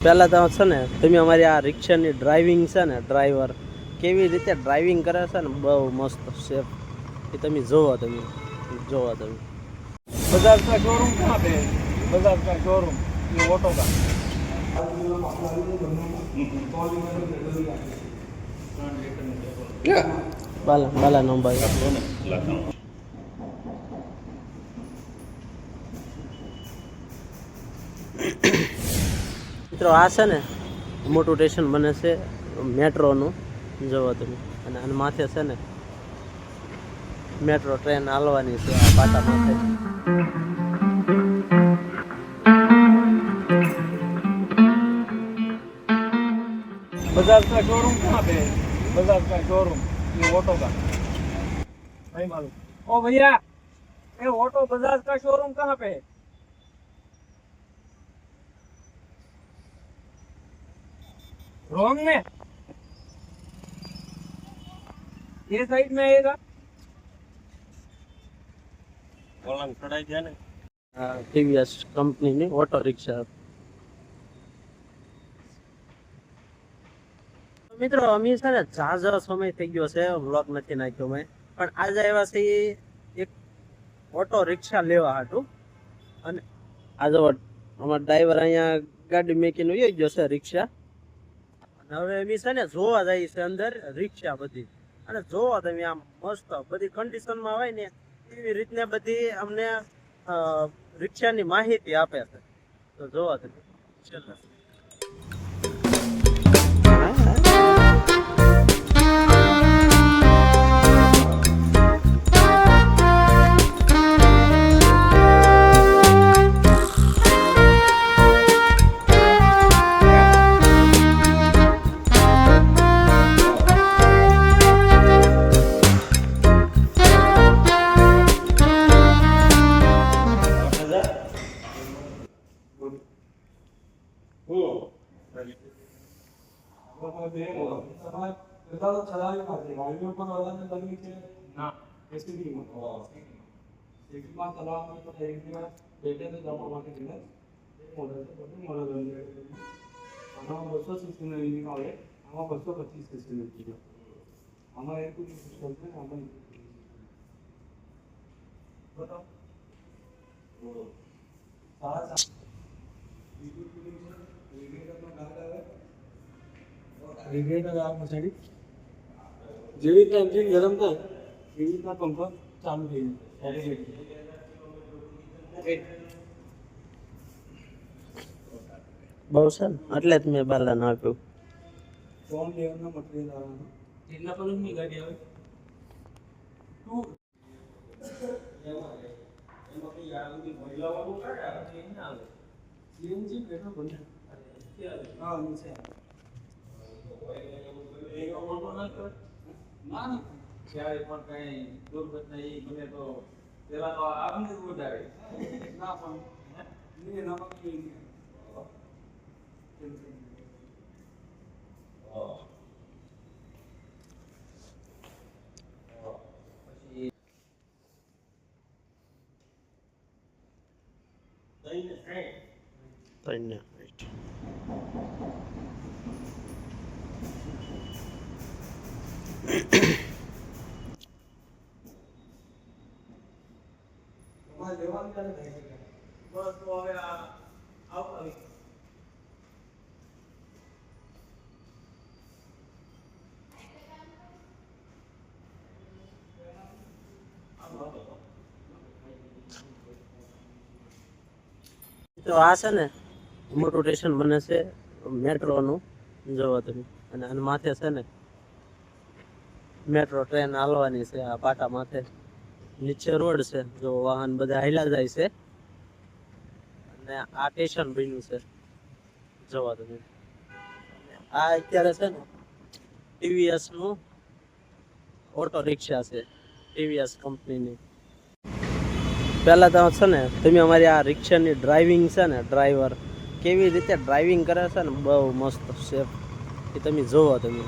પહેલા તો છે ને તમે અમારી આ રિક્ષાની ડ્રાઇવિંગ છે ને, ડ્રાઈવર કેવી રીતે ડ્રાઇવિંગ કરે છે ને, બહુ મસ્ત સેફ એ તમે જોવો તમે बजाज का शोरूम कहाँ पे है? बजाज का शोरूम ये ऑटो का બાલા નંબર મિત્રો આ છે ને મોટું સ્ટેશન બને છે મેટ્રોનું, જોવો તમે. અને આને માથે છે ને મેટ્રો ટ્રેન હાલવાની છે આ પાટા માથે. बजाज का शोरूम कहाँ पे है? बजाज का शोरूम ये ऑटो का नहीं मालूम. ओ भैया ये ऑटो बजाज का शोरूम कहाँ पे है? रोंग में ये साइड में आएगा. ટીવીએસ કંપનીની ઓટો રિક્ષા. મિત્રો અમે છે ને ઝાઝો સમય થઈ ગયો છે વ્લોગ નથી નાખ્યો મેં, પણ આજે આવ્યા છે એક ઓટો રિક્ષા લેવા હાટું. અને આજે અમારો ડ્રાઈવર અહીંયા ગાડી મેકીને વહી ગયો છે રિક્ષા. અને હવે અમે છે ને જોવા જઈએ છે અંદર રિક્ષા બધી. અને જોવો તમે આમ મસ્ત બધી કન્ડિશનમાં હોય ને એવી રીતને બધી અમને રિક્ષાની માહિતી આપે છે. તો જોવો તમે ચલો. જેવી રીતના એન્જિન ગરમ થાય એવી રીતના પંખો ચાલુ થઈ જાય. બહુ છે ને એટલે જ મેં બાલા નાખ્યું. ફોન લેવાના મટીરિયલ આવવાનું એટલા પર ની ગાડી આવે તું એમાં યાર મહિલાઓનું કાઢે ના આવે સીએનજી પેટ્રોલ બંધ હા નીચે ત્યારે પણ કઈ દુર્ઘટના એ બને તો પેલા તો આપને જ વધારે ના પણ તો આ છે ને મોટું સ્ટેશન બને છે મેટ્રોનું, જોવો તમે. અને આને માથે છે ને મેટ્રો ટ્રેન હાલવાની છે આ પાટા માથે. નીચે રોડ છે, જો વાહન બધા હાલ્યા જાય છે. અને આ સ્ટેશન બન્યું છે, જોવો તમે. આ અત્યારે છે ને ટીવીએસ નું ઓટો રિક્ષા છે, ટીવીએસ કંપનીની. પહેલા તો છે ને તમે અમારી આ રિક્ષાની ડ્રાઇવિંગ છે ને, ડ્રાઈવર કેવી રીતે ડ્રાઇવિંગ કરે છે ને, બહુ મસ્ત સેફ એ તમે જોવો તમે.